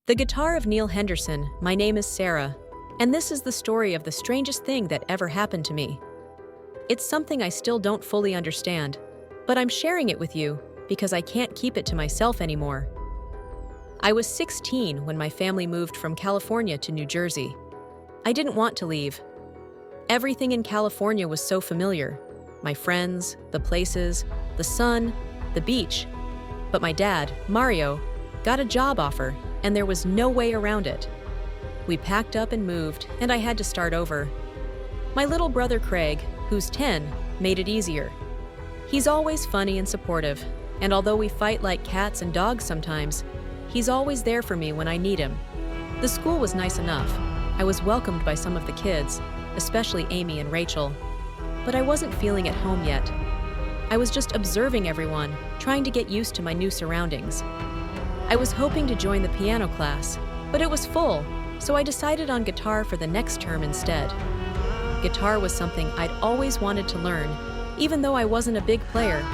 The guitar of Neil Henderson. My name is Sarah, and this is the story of the strangest thing that ever happened to me. It's something I still don't fully understand, but I'm sharing it with you because I can't keep it to myself anymore. I was 16 when my family moved from California to New Jersey. I didn't want to leave. Everything in California was so familiar. My friends, the places, the sun, the beach. But my dad, Mario, got a job offer, and there was no way around it. We packed up and moved, and I had to start over. My little brother Craig, who's 10, made it easier. He's always funny and supportive, and although we fight like cats and dogs sometimes, he's always there for me when I need him. The school was nice enough. I was welcomed by some of the kids, especially Amy and Rachel. But I wasn't feeling at home yet. I was just observing everyone, trying to get used to my new surroundings. I was hoping to join the piano class, but it was full, so I decided on guitar for the next term instead. Guitar was something I'd always wanted to learn, even though I wasn't a big player.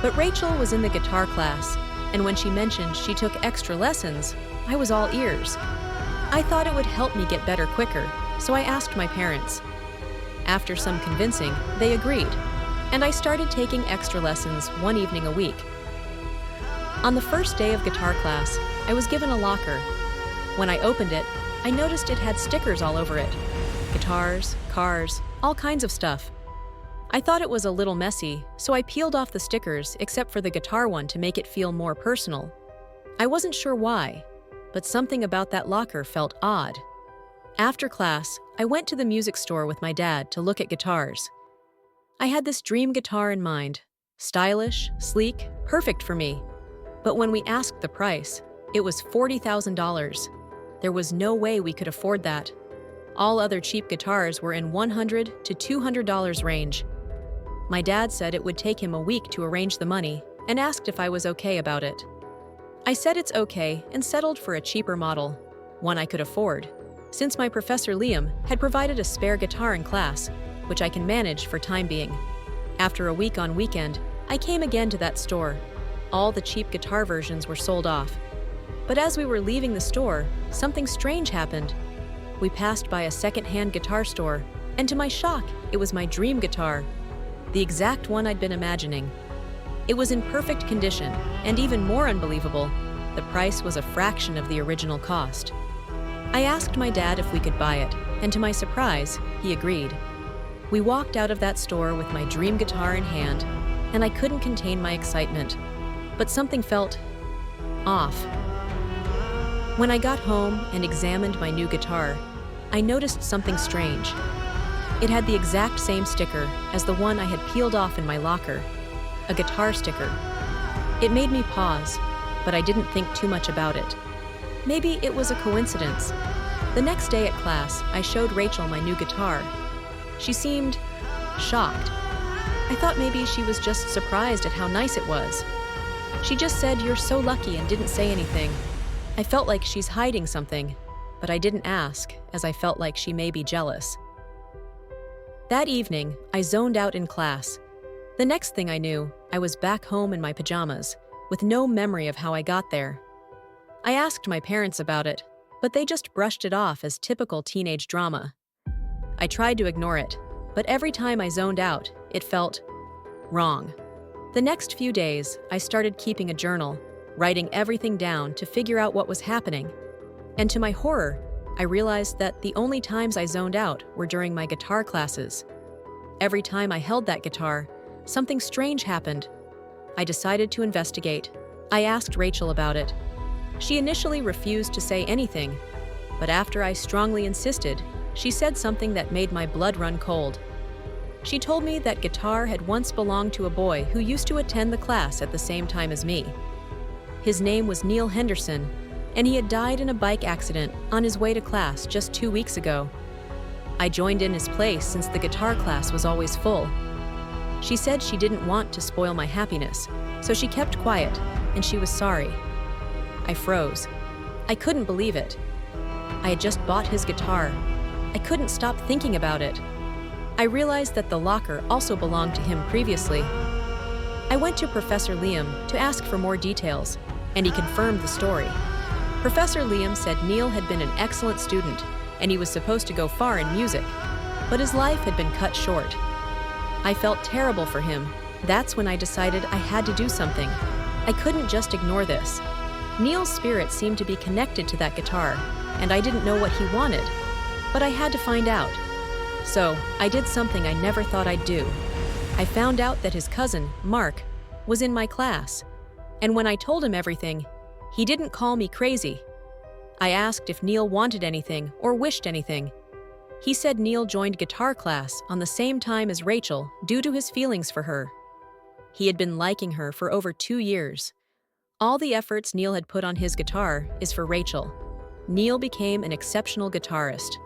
But Rachel was in the guitar class, and when she mentioned she took extra lessons, I was all ears. I thought it would help me get better quicker, so I asked my parents. After some convincing, they agreed, and I started taking extra lessons one evening a week. On the first day of guitar class, I was given a locker. When I opened it, I noticed it had stickers all over it. Guitars, cars, all kinds of stuff. I thought it was a little messy, so I peeled off the stickers except for the guitar one to make it feel more personal. I wasn't sure why, but something about that locker felt odd. After class, I went to the music store with my dad to look at guitars. I had this dream guitar in mind. Stylish, sleek, perfect for me. But when we asked the price, it was $40,000. There was no way we could afford that. All other cheap guitars were in $100 to $200 range. My dad said it would take him a week to arrange the money and asked if I was okay about it. I said it's okay and settled for a cheaper model, one I could afford, since my professor Liam had provided a spare guitar in class, which I can manage for time being. After a week on weekend, I came again to that store. All the cheap guitar versions were sold off. But as we were leaving the store, something strange happened. We passed by a second-hand guitar store, and to my shock, it was my dream guitar, the exact one I'd been imagining. It was in perfect condition, and even more unbelievable, the price was a fraction of the original cost. I asked my dad if we could buy it, and to my surprise, he agreed. We walked out of that store with my dream guitar in hand, and I couldn't contain my excitement. But something felt off. When I got home and examined my new guitar, I noticed something strange. It had the exact same sticker as the one I had peeled off in my locker, a guitar sticker. It made me pause, but I didn't think too much about it. Maybe it was a coincidence. The next day at class, I showed Rachel my new guitar. She seemed shocked. I thought maybe she was just surprised at how nice it was. She just said, "You're so lucky," and didn't say anything. I felt like she's hiding something, but I didn't ask, as I felt like she may be jealous. That evening, I zoned out in class. The next thing I knew, I was back home in my pajamas, with no memory of how I got there. I asked my parents about it, but they just brushed it off as typical teenage drama. I tried to ignore it, but every time I zoned out, it felt wrong. The next few days, I started keeping a journal, writing everything down to figure out what was happening. And to my horror, I realized that the only times I zoned out were during my guitar classes. Every time I held that guitar, something strange happened. I decided to investigate. I asked Rachel about it. She initially refused to say anything, but after I strongly insisted, she said something that made my blood run cold. She told me that guitar had once belonged to a boy who used to attend the class at the same time as me. His name was Neil Henderson, and he had died in a bike accident on his way to class just 2 weeks ago. I joined in his place since the guitar class was always full. She said she didn't want to spoil my happiness, so she kept quiet, and she was sorry. I froze. I couldn't believe it. I had just bought his guitar. I couldn't stop thinking about it. I realized that the locker also belonged to him previously. I went to Professor Liam to ask for more details, and he confirmed the story. Professor Liam said Neil had been an excellent student and he was supposed to go far in music, but his life had been cut short. I felt terrible for him. That's when I decided I had to do something. I couldn't just ignore this. Neil's spirit seemed to be connected to that guitar, and I didn't know what he wanted, but I had to find out. So, I did something I never thought I'd do. I found out that his cousin, Mark, was in my class, and when I told him everything, he didn't call me crazy. I asked if Neil wanted anything or wished anything. He said Neil joined guitar class on the same time as Rachel due to his feelings for her. He had been liking her for over 2 years. All the efforts Neil had put on his guitar is for Rachel. Neil became an exceptional guitarist.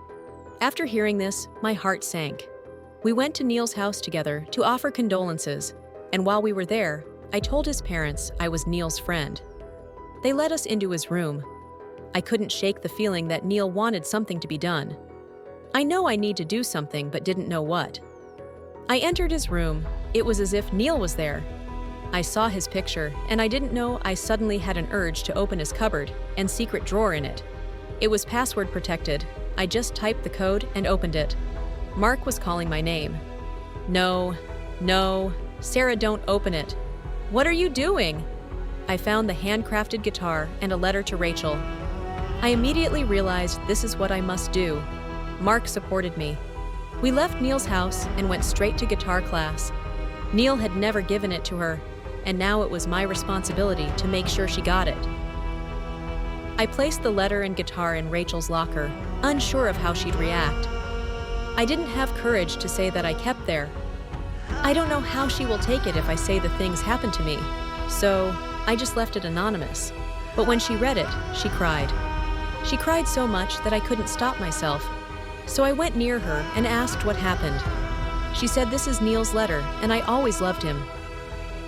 After hearing this, my heart sank. We went to Neil's house together to offer condolences, and while we were there, I told his parents I was Neil's friend. They let us into his room. I couldn't shake the feeling that Neil wanted something to be done. I know I need to do something, but didn't know what. I entered his room. It was as if Neil was there. I saw his picture, and I didn't know I suddenly had an urge to open his cupboard and secret drawer in it. It was password protected. I just typed the code and opened it. Mark was calling my name. No, Sarah, don't open it. What are you doing? I found the handcrafted guitar and a letter to Rachel. I immediately realized this is what I must do. Mark supported me. We left Neil's house and went straight to guitar class. Neil had never given it to her, and now it was my responsibility to make sure she got it. I placed the letter and guitar in Rachel's locker, unsure of how she'd react. I didn't have courage to say that I kept there. I don't know how she will take it if I say the things happened to me, so I just left it anonymous. But when she read it, she cried. She cried so much that I couldn't stop myself. So I went near her and asked what happened. She said this is Neil's letter, and I always loved him.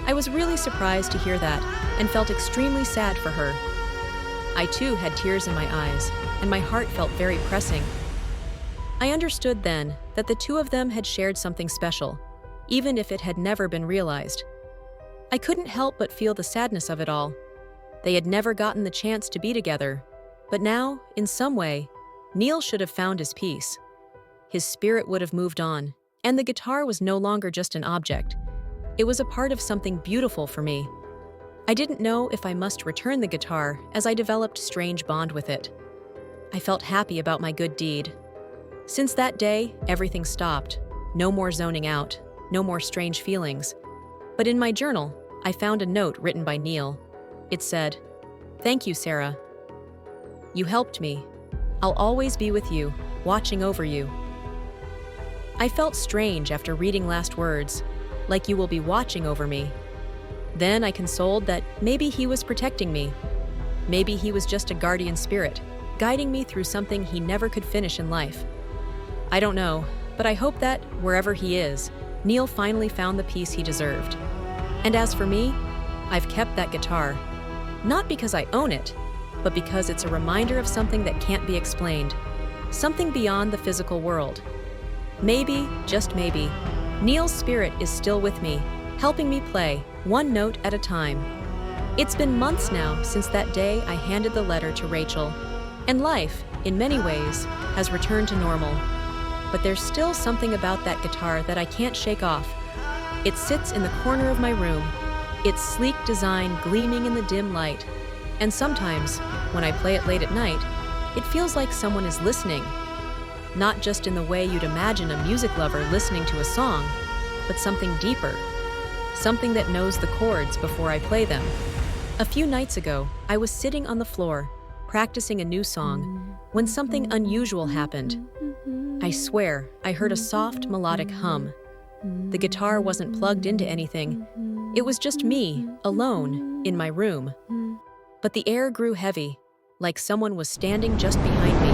I was really surprised to hear that and felt extremely sad for her. I too had tears in my eyes, and my heart felt very pressing. I understood then that the two of them had shared something special, even if it had never been realized. I couldn't help but feel the sadness of it all. They had never gotten the chance to be together, but now, in some way, Neil should have found his peace. His spirit would have moved on, and the guitar was no longer just an object. It was a part of something beautiful for me. I didn't know if I must return the guitar as I developed a strange bond with it. I felt happy about my good deed. Since that day, everything stopped. No more zoning out, no more strange feelings. But in my journal, I found a note written by Neil. It said, "Thank you, Sarah. You helped me. I'll always be with you, watching over you." I felt strange after reading last words, like you will be watching over me. Then I consoled that maybe he was protecting me. Maybe he was just a guardian spirit, guiding me through something he never could finish in life. I don't know, but I hope that, wherever he is, Neil finally found the peace he deserved. And as for me, I've kept that guitar. Not because I own it, but because it's a reminder of something that can't be explained. Something beyond the physical world. Maybe, just maybe, Neil's spirit is still with me, helping me play, one note at a time. It's been months now since that day I handed the letter to Rachel, and life, in many ways, has returned to normal. But there's still something about that guitar that I can't shake off. It sits in the corner of my room, its sleek design gleaming in the dim light. And sometimes, when I play it late at night, it feels like someone is listening. Not just in the way you'd imagine a music lover listening to a song, but something deeper. Something that knows the chords before I play them. A few nights ago, I was sitting on the floor, practicing a new song, when something unusual happened. I swear, I heard a soft, melodic hum. The guitar wasn't plugged into anything. It was just me, alone, in my room. But the air grew heavy, like someone was standing just behind me.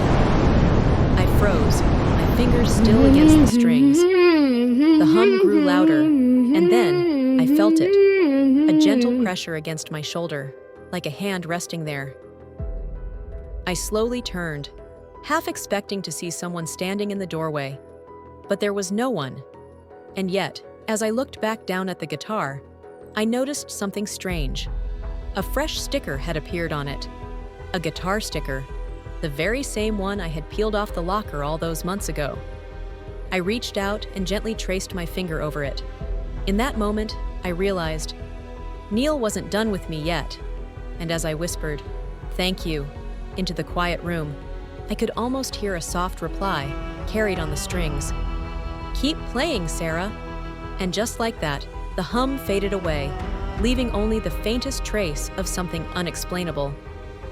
I froze, my fingers still against the strings. The hum grew louder, and then I felt it, a gentle pressure against my shoulder, like a hand resting there. I slowly turned, half expecting to see someone standing in the doorway, but there was no one. And yet, as I looked back down at the guitar, I noticed something strange. A fresh sticker had appeared on it. A guitar sticker, the very same one I had peeled off the locker all those months ago. I reached out and gently traced my finger over it. In that moment, I realized Neil wasn't done with me yet, and as I whispered, "Thank you," into the quiet room, I could almost hear a soft reply, carried on the strings. "Keep playing, Sarah." And just like that, the hum faded away, leaving only the faintest trace of something unexplainable.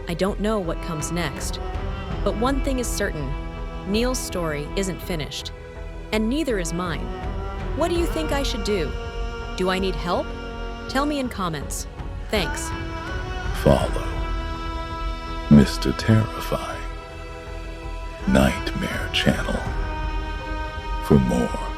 I don't know what comes next. But one thing is certain, Neil's story isn't finished. And neither is mine. What do you think I should do? Do I need help? Tell me in comments. Thanks. Follow Mr. Terrifying Nightmare Channel for more